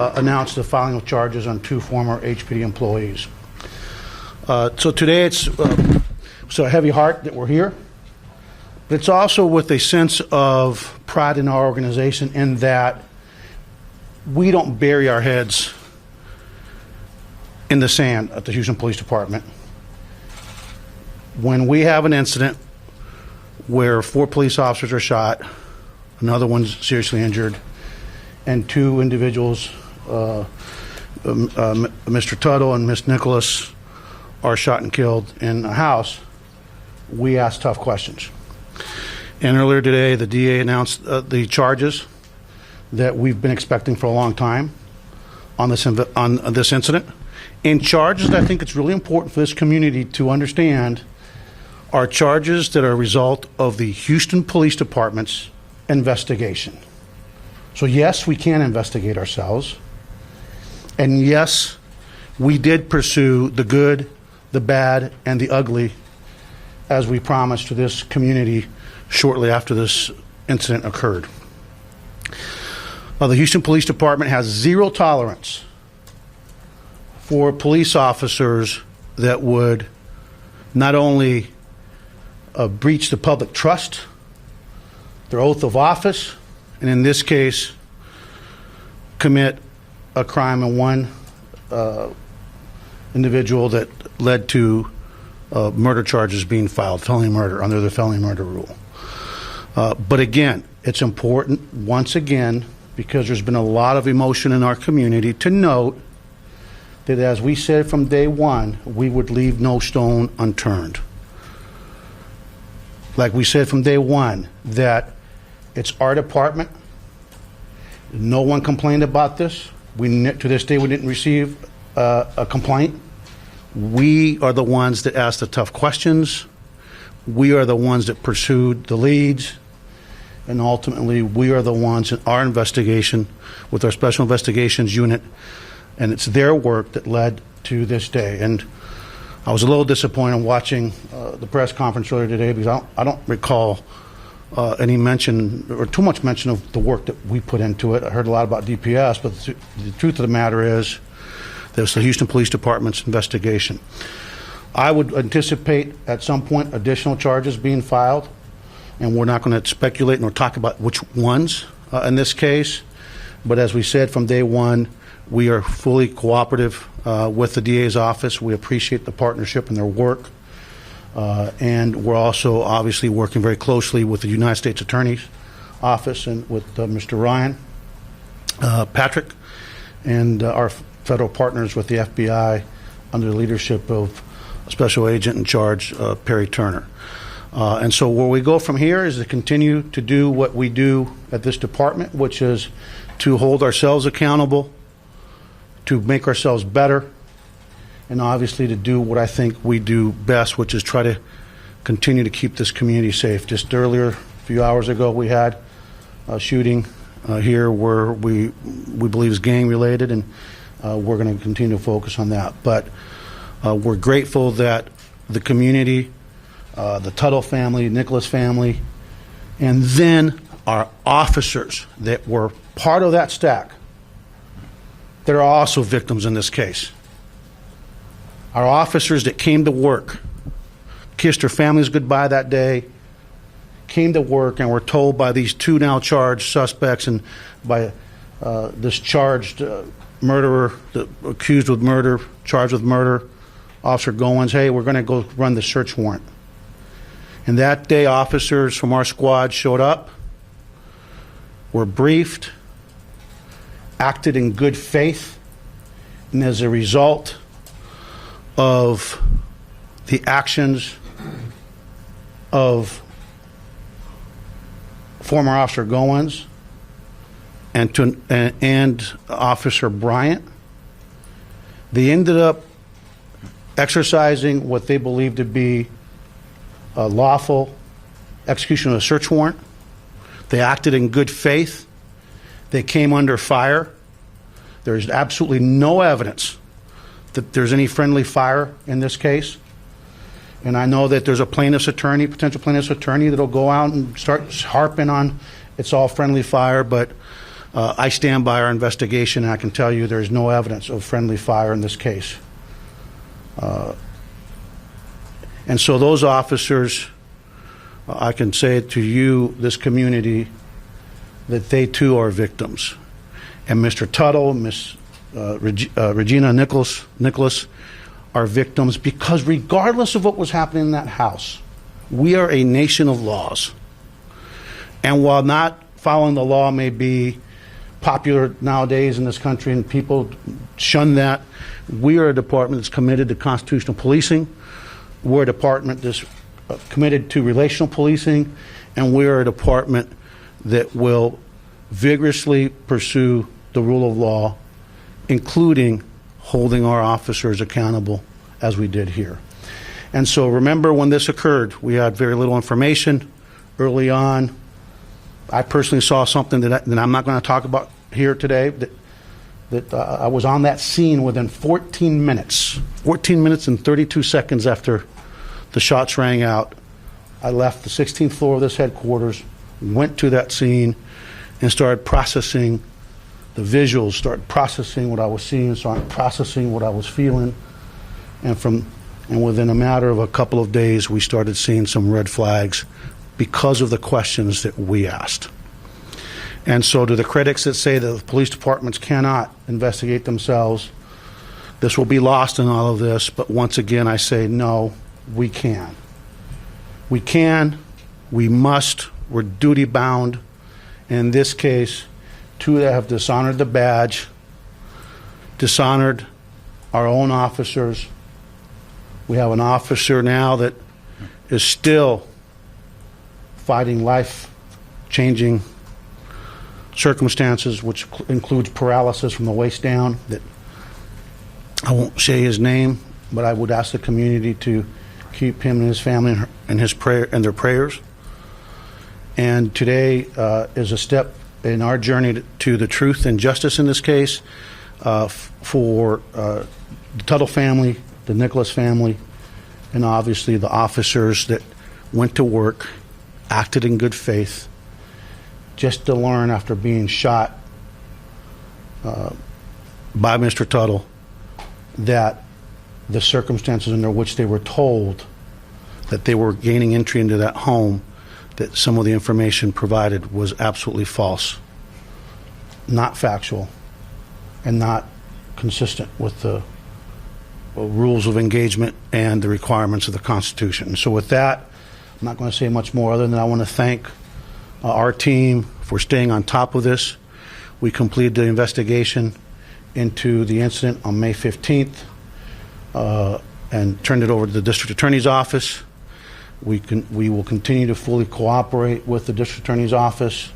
announced the filing of charges on 2 former HPD employees. So today it's a heavy heart that we're here, but it's also with a sense of pride in our organization in that we don't bury our heads in the sand at the Houston Police Department. When we have an incident where 4 police officers are shot, another one's seriously injured, and 2 individuals, Mr. Tuttle and Miss Nicholas, are shot and killed in a house, we ask tough questions. And earlier today, the DA announced the charges that we've been expecting for a long time on this incident. And charges that I think it's really important for this community to understand are charges that are a result of the Houston Police Department's investigation. So yes, we can investigate ourselves. And yes, we did pursue the good, the bad, and the ugly as we promised to this community shortly after this incident occurred. The Houston Police Department has zero tolerance for police officers that would not only breach the public trust, their oath of office, and in this case, commit a crime in one individual that led to murder charges being filed, felony murder, under the felony murder rule. But again, it's important, once again, because there's been a lot of emotion in our community, to note that as we said from day one, we would leave no stone unturned. Like we said from day one, that it's our department. No one complained about this. To this day, we didn't receive a complaint. We are the ones that asked the tough questions. We are the ones that pursued the leads. And ultimately, we are the ones in our investigation with our Special Investigations Unit, and it's their work that led to this day. And I was a little disappointed watching the press conference earlier today because I don't recall any mention or too much mention of the work that we put into it. I heard a lot about DPS, but the truth of the matter is that it's the Houston Police Department's investigation. I would anticipate at some point additional charges being filed, and we're not going to speculate nor talk about which ones in this case. But as we said from day one, we are fully cooperative with the DA's office. We appreciate the partnership and their work. And we're also obviously working very closely with the United States Attorney's Office and with Mr. Ryan Patrick and our federal partners with the FBI under the leadership of Special Agent in Charge Perry Turner. And so where we go from here is to continue to do what we do at this department, which is to hold ourselves accountable, to make ourselves better, and obviously to do what I think we do best, which is try to continue to keep this community safe. Just earlier, a few hours ago, we had a shooting here where we believe is gang-related, and we're going to continue to focus on that. But we're grateful that the community, the Tuttle family, Nicholas family, and then our officers that were part of that stack, that are also victims in this case. Our officers that came to work, kissed their families goodbye that day, came to work and were told by these 2 now charged suspects and by this charged murderer, accused with murder, charged with murder, Officer Goins, hey, we're going to go run the search warrant. And that day, officers from our squad showed up, were briefed, acted in good faith, and as a result of the actions of former Officer Goins and Officer Bryant, they ended up exercising what they believed to be a lawful execution of a search warrant. They acted in good faith. They came under fire. There's absolutely no evidence that there's any friendly fire in this case. And I know that there's a plaintiff's attorney, potential plaintiff's attorney, that'll go out and start harping on it's all friendly fire, but I stand by our investigation, and I can tell you there's no evidence of friendly fire in this case. And so those officers, I can say to you, this community, that they too are victims. And Mr. Tuttle, Ms. Regina Nicholas are victims because regardless of what was happening in that house, we are a nation of laws. And while not following the law may be popular nowadays in this country and people shun that, we are a department that's committed to constitutional policing. We're a department that's committed to relational policing, and we are a department that will vigorously pursue the rule of law, including holding our officers accountable as we did here. And so remember, when this occurred, we had very little information early on. I personally saw something that I'm not going to talk about here today, that I was on that scene within 14 minutes and 32 seconds after the shots rang out. I left the 16th floor of this headquarters, went to that scene, and started processing the visuals, started processing what I was seeing, started processing what I was feeling. And within a matter of a couple of days, we started seeing some red flags because of the questions that we asked. And so to the critics that say that the police departments cannot investigate themselves, this will be lost in all of this, but once again I say no, we can. We can, we must, we're duty bound. In this case, two that have dishonored the badge, dishonored our own officers. We have an officer now that is still fighting life-changing circumstances, which includes paralysis from the waist down. That I won't say his name, but I would ask the community to keep him and his family in their prayers. And today is a step in our journey to the truth and justice in this case for the Tuttle family, the Nicholas family, and obviously the officers that went to work, acted in good faith, just to learn after being shot by Mr. Tuttle that the circumstances under which they were told that they were gaining entry into that home, that some of the information provided was absolutely false, not factual, and not consistent with the rules of engagement and the requirements of the Constitution. So with that, I'm not going to say much more other than I want to thank our team for staying on top of this. We completed the investigation into the incident on May 15th and turned it over to the District Attorney's Office. We will continue to fully cooperate with the District Attorney's Office,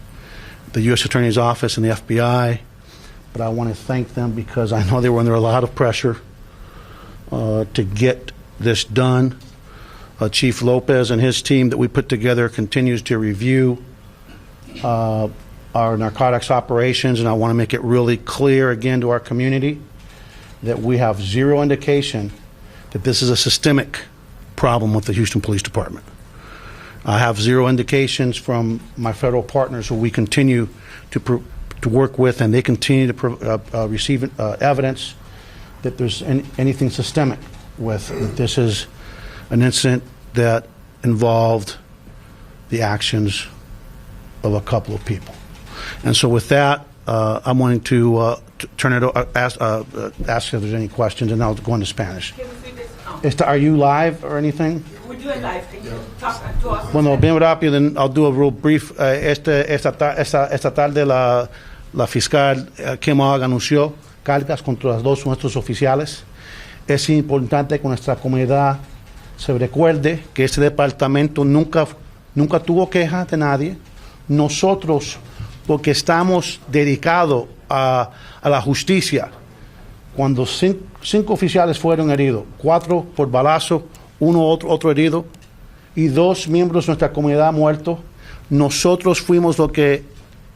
the U.S. Attorney's Office, and the FBI. But I want to thank them because I know they were under a lot of pressure to get this done. Chief Lopez and his team that we put together continues to review our narcotics operations, and I want to make it really clear again to our community that we have zero indication that this is a systemic problem with the Houston Police Department. I have zero indications from my federal partners who we continue to work with, and they continue to receive evidence that there's anything systemic with that. This is an incident that involved the actions of a couple of people. And so with that, I'm wanting to turn it over, ask if there's any questions, and I'll go into Spanish. Are you live or anything? We're doing live. Can you talk to us? Bueno, bien rápido, then I'll do a real brief. Esta tarde la fiscal Kim Ogg anunció cargas contra los dos nuestros oficiales. Es importante que nuestra comunidad se recuerde que este departamento nunca tuvo quejas de nadie. Nosotros, porque estamos dedicados a la justicia, cuando cinco oficiales fueron heridos, 4 por balazo, otro herido, y 2 miembros de nuestra comunidad muertos, nosotros fuimos lo que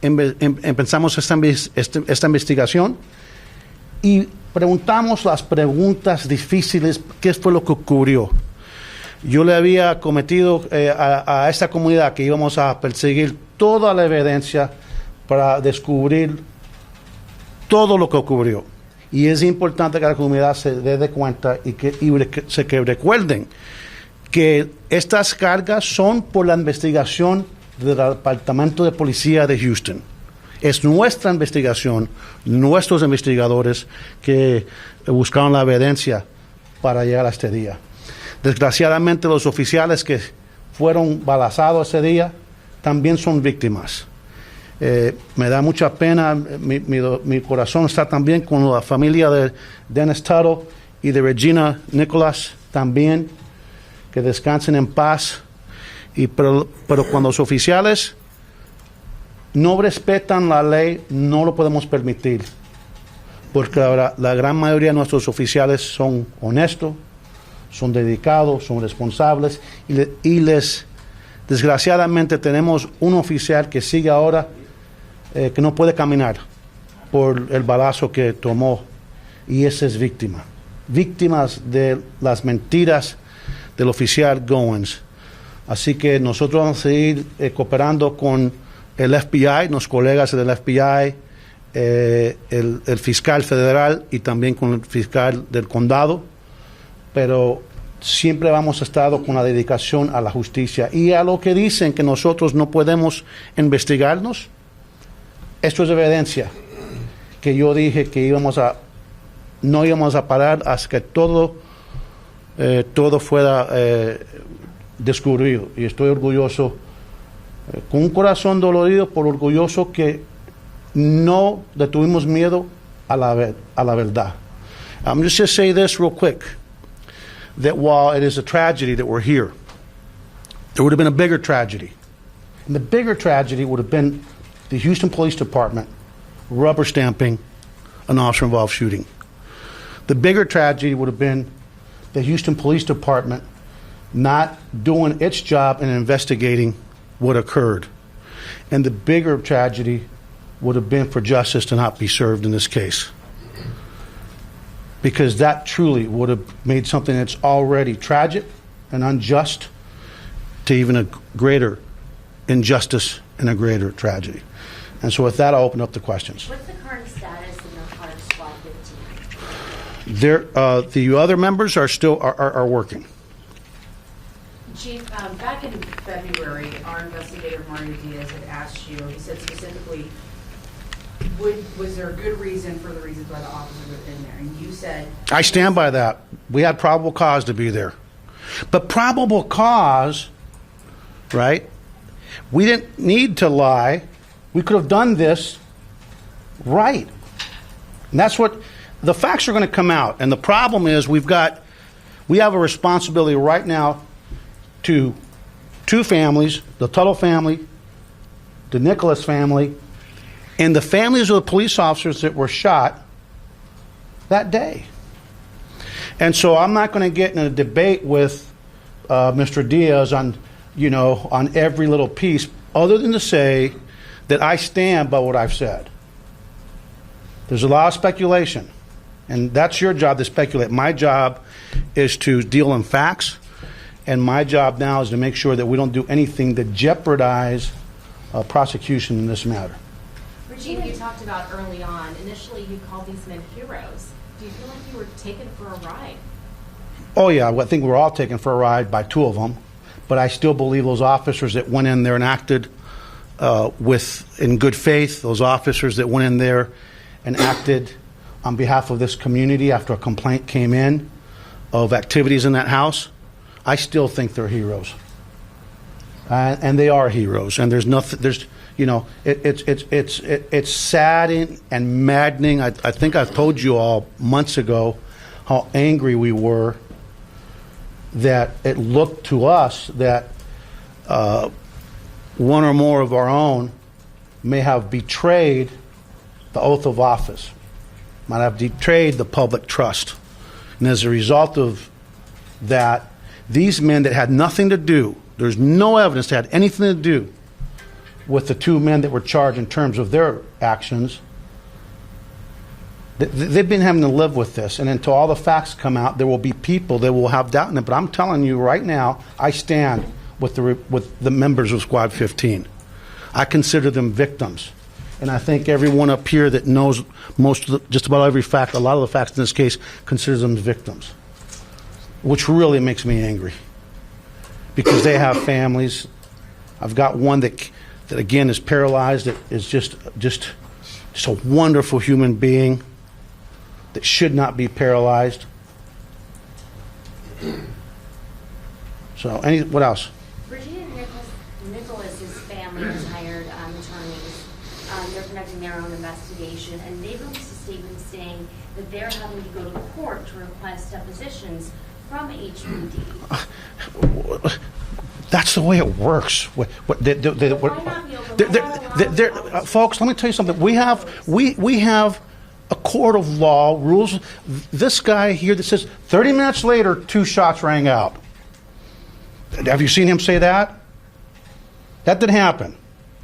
empezamos esta investigación y preguntamos las preguntas difíciles, ¿qué fue lo que ocurrió? Yo le había cometido a esta comunidad que íbamos a perseguir toda la evidencia, para descubrir todo lo que ocurrió. Y es importante que la comunidad se dé cuenta y que recuerden que estas cargas son por la investigación del Departamento de Policía de Houston. Es nuestra investigación, nuestros investigadores que buscaron la evidencia para llegar a este día. Desgraciadamente, los oficiales que fueron balazados ese día también son víctimas. Me da mucha pena, mi corazón está también con la familia de Dennis Tuttle y de Regina Nicholas también, que descansen en paz. Pero cuando los oficiales no respetan la ley, no lo podemos permitir, porque la gran mayoría de nuestros oficiales son honestos, son dedicados, son responsables, y desgraciadamente tenemos un oficial que sigue ahora que no puede caminar por el balazo que tomó, y esa es víctimas de las mentiras del oficial Goins. Así que nosotros vamos a seguir cooperando con el FBI, los colegas del FBI, el fiscal federal y también con el fiscal del condado, pero siempre vamos a estar con la dedicación a la justicia. Y a lo que dicen que nosotros no podemos investigarnos, esto es evidencia que yo dije que no íbamos a parar hasta que todo fuera descubierto. Y estoy orgulloso, con un corazón dolorido, por orgulloso que no detuvimos miedo a la verdad. I'm just going to say this real quick, that while it is a tragedy that we're here, there would have been a bigger tragedy. And the bigger tragedy would have been the Houston Police Department rubber stamping an officer-involved shooting. The bigger tragedy would have been the Houston Police Department not doing its job in investigating what occurred. And the bigger tragedy would have been for justice to not be served in this case, because that truly would have made something that's already tragic and unjust to even a greater injustice and a greater tragedy. And so with that, I'll open up the questions. What's the current status in the Heart Squad 15? The other members are still are working. Chief, back in February, our investigator, Mario Diaz, had asked you, he said specifically, was there a good reason for the reasons why the officers were in there? And you said... I stand by that. We had probable cause to be there. But probable cause, right? We didn't need to lie. We could have done this right. And that's what... The facts are going to come out. And the problem is we have a responsibility right now to two families, the Tuttle family, the Nicholas family, and the families of the police officers that were shot that day. And so I'm not going to get in a debate with Mr. Diaz on every little piece, other than to say that I stand by what I've said. There's a lot of speculation, and that's your job to speculate. My job is to deal in facts, and my job now is to make sure that we don't do anything to jeopardize prosecution in this matter. Regina, you talked about early on, initially you called these men heroes. Do you feel like you were taken for a ride? Oh, yeah, I think we're all taken for a ride by two of them, but I still believe those officers that went in there and acted in good faith, those officers that went in there and acted on behalf of this community after a complaint came in of activities in that house, I still think they're heroes. And they are heroes. And there's nothing, it's sad and maddening. I think I've told you all months ago how angry we were that it looked to us that one or more of our own may have betrayed the oath of office, might have betrayed the public trust. And as a result of that, these men that had nothing to do, there's no evidence that had anything to do with the two men that were charged in terms of their actions, they've been having to live with this. And until all the facts come out, there will be people that will have doubt in it. But I'm telling you right now, I stand with the members of Squad 15. I consider them victims. and I think everyone up here that knows just about every fact, a lot of the facts in this case, considers them victims, which really makes me angry because they have families. I've got one that again is paralyzed, that is just a wonderful human being that should not be paralyzed. So, what else? Virginia Nicholas's family has hired attorneys. They're conducting their own investigation, and they released a statement saying that they're having to go to court to request depositions from HPD. That's the way it works. Folks, let me tell you something. We have a court of law, rules. This guy here that says 30 minutes later, 2 shots rang out. Have you seen him say that? That didn't happen.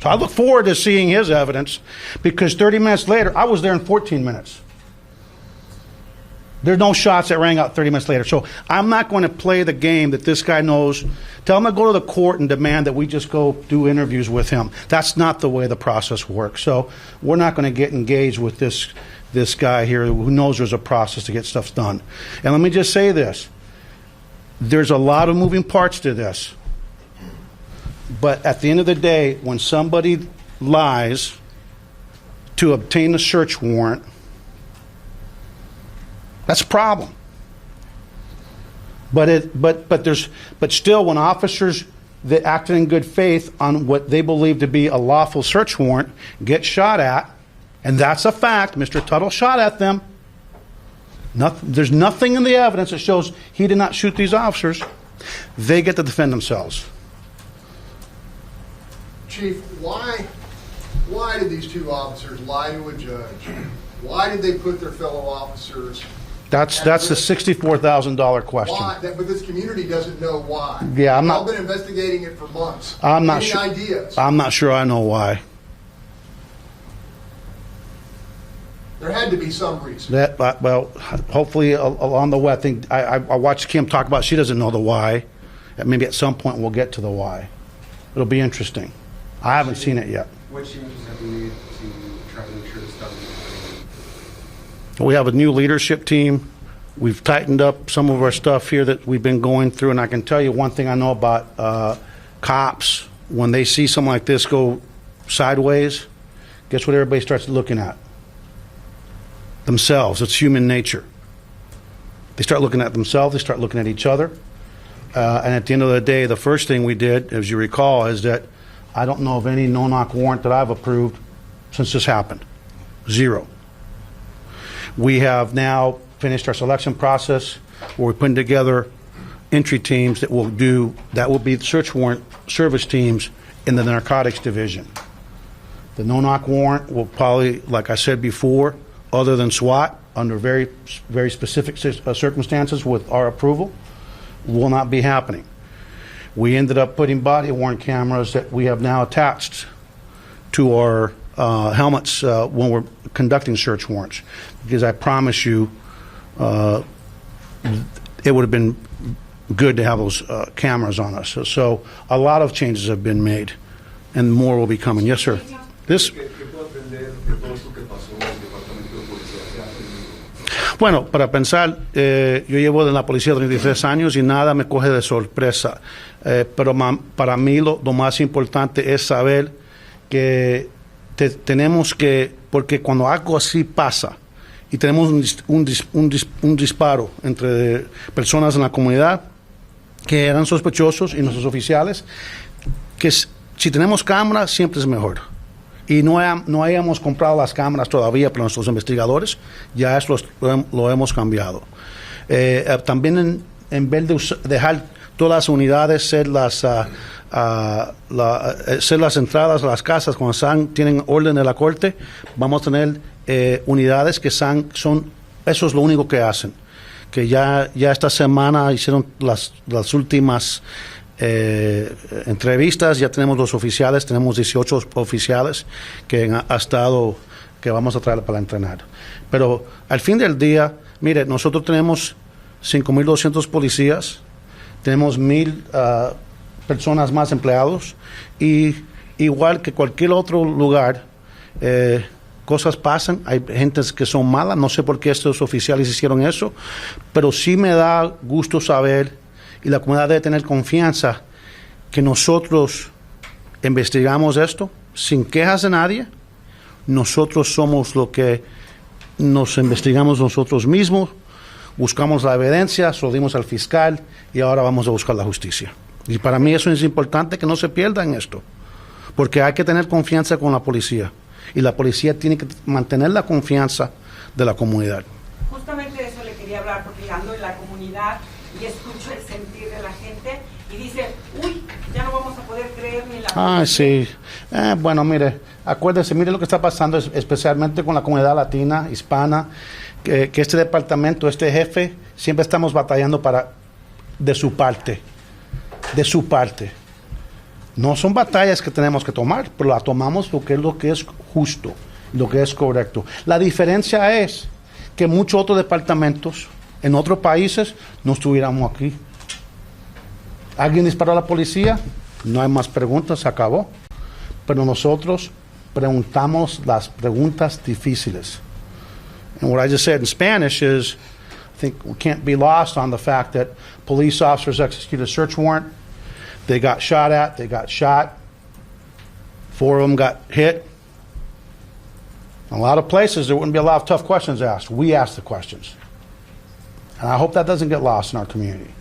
So I look forward to seeing his evidence because 30 minutes later, I was there in 14 minutes. There's no shots that rang out 30 minutes later. So I'm not going to play the game that this guy knows. Tell him to go to the court and demand that we just go do interviews with him. That's not the way the process works. So we're not going to get engaged with this guy here who knows there's a process to get stuff done. And let me just say this. There's a lot of moving parts to this. But at the end of the day, when somebody lies to obtain a search warrant, that's a problem. But still, when officers that acted in good faith on what they believe to be a lawful search warrant get shot at, and that's a fact, Mr. Tuttle shot at them. There's nothing in the evidence that shows he did not shoot these officers. They get to defend themselves. Chief, why did these 2 officers lie to a judge? Why did they put their fellow officers? That's the $64,000 question. Why? But this community doesn't know why. Yeah, I've been investigating it for months. I'm not Any sure. ideas? I'm not sure I know why. There had to be some reason. Well, hopefully along the way. I think I watched Kim talk about. She doesn't know the why. Maybe at some point we'll get to the why. It'll be interesting. I haven't seen it yet. What changes have you made to try to make sure this doesn't happen? We have a new leadership team. We've tightened up some of our stuff here that we've been going through, and I can tell you one thing I know about cops. When they see something like this go sideways, guess what everybody starts looking at? Themselves. It's human nature. They start looking at themselves. They start looking at each other. And at the end of the day, the first thing we did, as you recall, is that I don't know of any no-knock warrant that I've approved since this happened. 0. We have now finished our selection process where we're putting together entry teams that will be search warrant service teams in the narcotics division. The no-knock warrant will probably, like I said before, other than SWAT, under very, very specific circumstances with our approval, will not be happening. We ended up putting body-worn cameras that we have now attached to our helmets when we're conducting search warrants, because I promise you it would have been good to have those cameras on us. So a lot of changes have been made, and more will be coming. Yes, sir. This. Bueno, para pensar, yo llevo en la policía 33 años y nada me coge de sorpresa. Pero para mí lo más importante es saber que tenemos que, porque cuando algo así pasa y tenemos un disparo entre personas en la comunidad que eran sospechosos y nuestros oficiales, que si tenemos cámaras siempre es mejor. Y no hayamos comprado las cámaras todavía para nuestros investigadores, ya eso lo hemos cambiado. También en vez de dejar todas las unidades ser las entradas a las casas cuando tienen orden de la corte, vamos a tener unidades que son, eso es lo único que hacen. Que ya esta semana hicieron las últimas entrevistas, ya tenemos los oficiales, tenemos 18 oficiales que vamos a traer para entrenar. Pero al fin del día, mire, nosotros tenemos 5,200 policías, tenemos 1,000 personas más empleados, y igual que cualquier otro lugar, Cosas pasan, hay gentes que son malas, no sé por qué estos oficiales hicieron eso, pero sí me da gusto saber, y la comunidad debe tener confianza, que nosotros investigamos esto sin quejas de nadie. Nosotros somos lo que nos investigamos nosotros mismos, buscamos la evidencia, se lo dimos al fiscal y ahora vamos a buscar la justicia. Y para mí eso es importante, que no se pierda en esto, porque hay que tener confianza con la policía y la policía tiene que mantener la confianza de la comunidad. Justamente de eso le quería hablar, porque ando en la comunidad y escucho el sentir de la gente y dice, uy, ya no vamos a poder creer ni la Sí. Bueno, mire, acuérdese, mire lo que está pasando, especialmente con la comunidad latina, hispana, que este departamento, este jefe, siempre estamos batallando de su parte. No son batallas que tenemos que tomar, pero las tomamos porque es lo que es justo, lo que es correcto. La diferencia es que muchos otros departamentos en otros países no estuviéramos aquí. ¿Alguien disparó a la policía? No hay más preguntas, se acabó. Pero nosotros preguntamos las preguntas difíciles. And what I just said in Spanish is, I think we can't be lost on the fact that police officers executed a search warrant. They got shot at, they got shot. 4 of them got hit. In a lot of places, there wouldn't be a lot of tough questions asked. We asked the questions. And I hope that doesn't get lost in our community.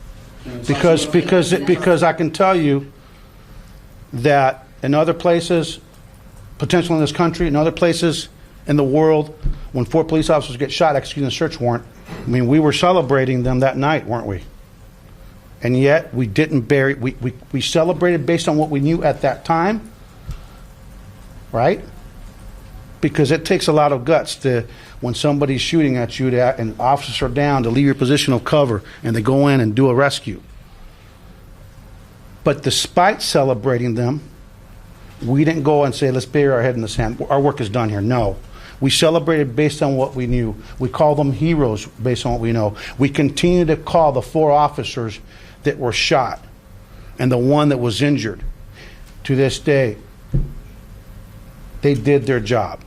Because I can tell you that in other places, potentially in this country, in other places in the world, when 4 police officers get shot executing a search warrant, I mean, we were celebrating them that night, weren't we? And yet we didn't bury, we celebrated based on what we knew at that time, right? Because it takes a lot of guts to, when somebody's shooting at you and officers are down, to leave your position of cover and they go in and do a rescue. But despite celebrating them, we didn't go and say, let's bury our head in the sand. Our work is done here. No. We celebrated based on what we knew. We call them heroes based on what we know. We continue to call the 4 officers that were shot and the one that was injured. To this day, they did their job.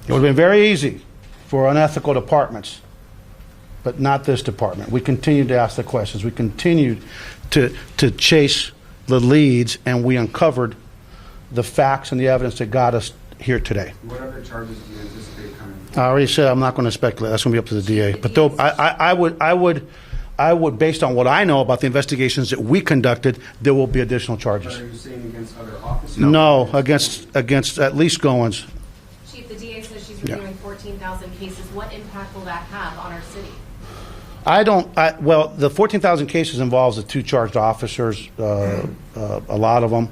It would have been very easy for unethical departments, but not this department. We continued to ask the questions. We continued to chase the leads, and we uncovered the facts and the evidence that got us here today. What other charges do you anticipate coming? I already said I'm not going to speculate. That's going to be up to the DA. But though, I would, based on what I know about the investigations that we conducted, there will be additional charges. Are you saying against other officers? No, against at least Goins. Chief, the DA says she's reviewing 14,000 cases. What impact will that have on our city? Well, the 14,000 cases involves the 2 charged officers, a lot of them.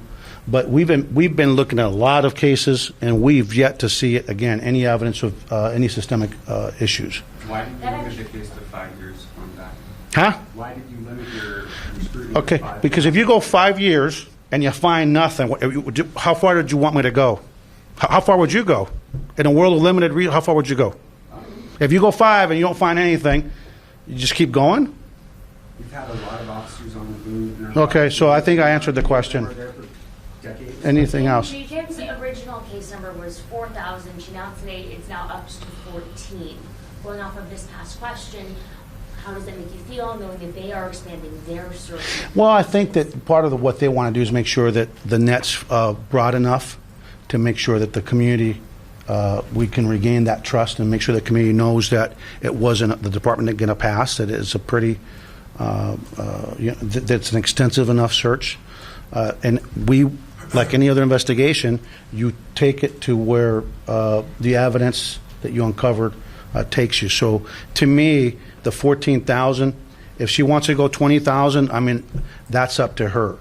But we've been looking at a lot of cases, and we've yet to see, again, any evidence of any systemic issues. Why did you limit the case to 5 years on that? Huh? Why did you limit your scrutiny Okay, to 5 because years? if you go 5 years and you find nothing, how far did you want me to go? How far would you go? In a world of limited how far would you go? If you go 5 and you don't find anything, you just keep going? We've had a lot of officers on the move. Okay, so I think I answered the question. They were there for decades. Anything else? Jim's original case number was 4,000. She announced today it's now up to 14. Going off of this past question, how does that make you feel, knowing that they are expanding their search? Well, I think that part of what they want to do is make sure that the net's broad enough to make sure that the community, we can regain that trust and make sure the community knows that it wasn't the department that going to pass, that it's a pretty, that's an extensive enough search. And we, like any other investigation, you take it to where the evidence that you uncovered takes you. So to me, the 14,000, if she wants to go 20,000, I mean, that's up to her.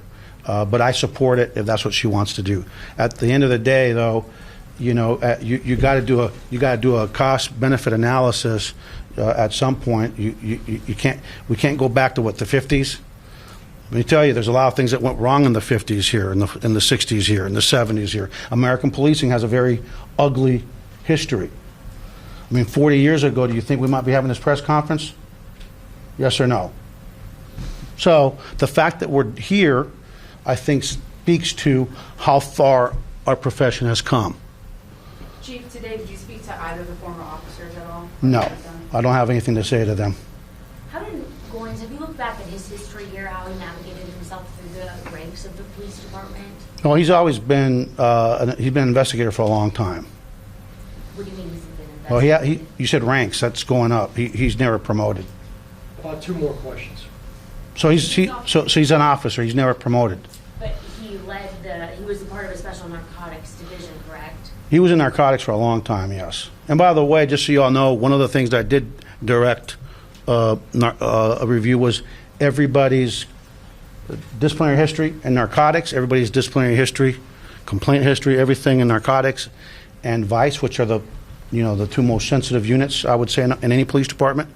But I support it if that's what she wants to do. At the end of the day, though, you know, you got to do a cost benefit analysis at some point. We can't go back to what, the 50s. Let me tell you, there's a lot of things that went wrong in the 50s here, in the 60s here, in the 70s here. American policing has a very ugly history. I mean, 40 years ago, do you think we might be having this press conference? Yes or no? So the fact that we're here, I think, speaks to how far our profession has come. Chief, today, did you speak to either of the former officers at all? No, I don't have anything to say to them. How did Goins, have you looked back at his history here, how he navigated himself through the ranks of the police department? Well, he's always been, he's been an investigator for a long time. What do you mean he's been Well, investigating? you said ranks, that's going up. He's never promoted. Two more questions. So he's an officer, he's never promoted. But he was a part of a special narcotics division, correct? He was in narcotics for a long time, yes. And by the way, just so you all know, one of the things that I did direct a review was everybody's disciplinary history in narcotics, everybody's disciplinary history, complaint history, everything in narcotics, and vice, which are the two most sensitive units, I would say, in any police department.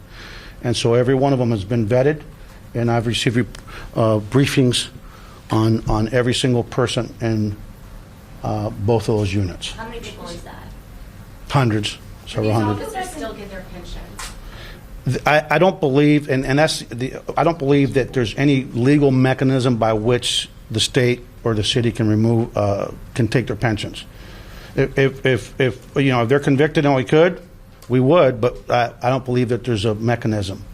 And so every one of them has been vetted, and I've received briefings on every single person in both of those units. How many people is that? Hundreds, several These hundred. officers still get their pensions. I don't believe, and I don't believe that there's any legal mechanism by which the state or the city can can take their pensions. If they're convicted and we would, but I don't believe that there's a mechanism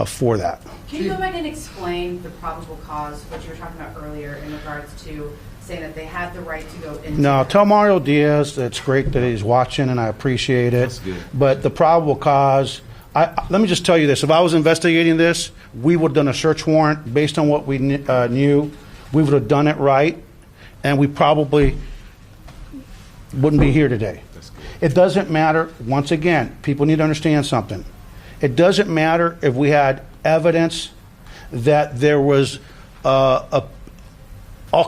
for that. Can you go back and explain the probable cause, what you were talking about earlier in regards to saying that they had the right to go into? No, tell Mario Diaz that it's great that he's watching, and I appreciate it. That's good. But the probable cause, let me just tell you this. If I was investigating this, we would have done a search warrant based on what we knew. We would have done it right, and we probably wouldn't be here today. It doesn't matter. Once again, people need to understand something. It doesn't matter if we had evidence that there was all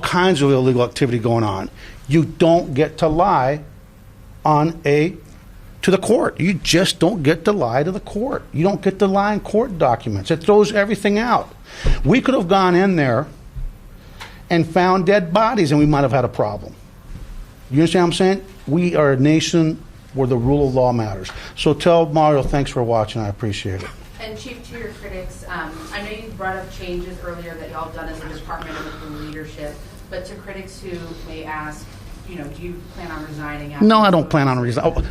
kinds of illegal activity going on. You don't get to lie to the court. You just don't get to lie to the court. You don't get to lie in court documents. It throws everything out. We could have gone in there and found dead bodies, and we might have had a problem. You understand what I'm saying? We are a nation where the rule of law matters. So tell Mario thanks for watching. I appreciate it. And Chief, to your critics, I know you brought up changes earlier that y'all have done as a department and with the leadership, but to critics who may ask, do you plan on resigning? After No, I this don't vote? plan on resigning.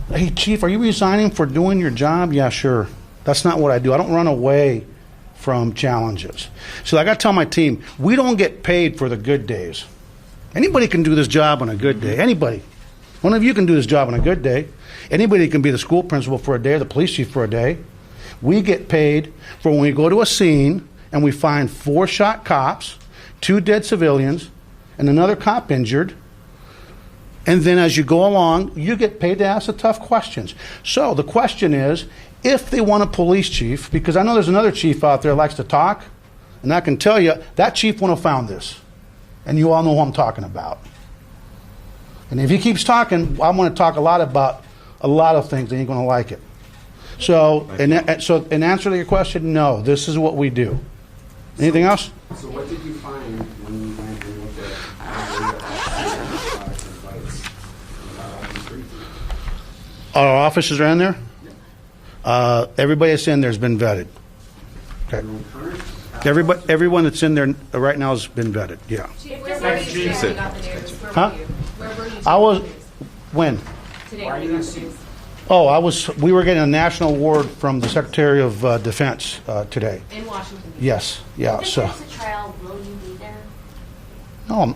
Hey, Chief, are you resigning for doing your job? Yeah, sure. That's not what I do. I don't run away from challenges. So I got to tell my team, we don't get paid for the good days. Anybody can do this job on a good day. Anybody. One of you can do this job on a good day. Anybody can be the school principal for a day or the police chief for a day. We get paid for when we go to a scene and we find 4 shot cops, 2 dead civilians, and another cop injured. And then as you go along, you get paid to ask the tough questions. So the question is, if they want a police chief, because I know there's another chief out there that likes to talk, and I can tell you, that chief wouldn't have found this. And you all know who I'm talking about. And if he keeps talking, I'm going to talk a lot about a lot of things, and you're going to like it. So in answer to your question, no, this is what we do. Anything else? So what did you find when you went and looked at Our officers are in there? Everybody that's in there has been vetted. Okay. Everyone that's in there right now has been vetted, yeah. Chief, where were you today when you got the news? Where Huh? were you? Where were you I was, today when? when you got the news? Oh, we were getting a national award from the Secretary of Defense today. In Washington. Yes, yeah, If so. there's a trial, will you be there? No,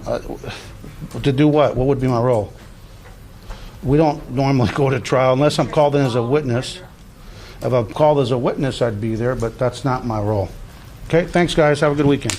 to do what? What would be my role? We don't normally go to trial unless I'm called in as a witness. If I'm called as a witness, I'd be there, but that's not my role. Okay, thanks, guys. Have a good weekend.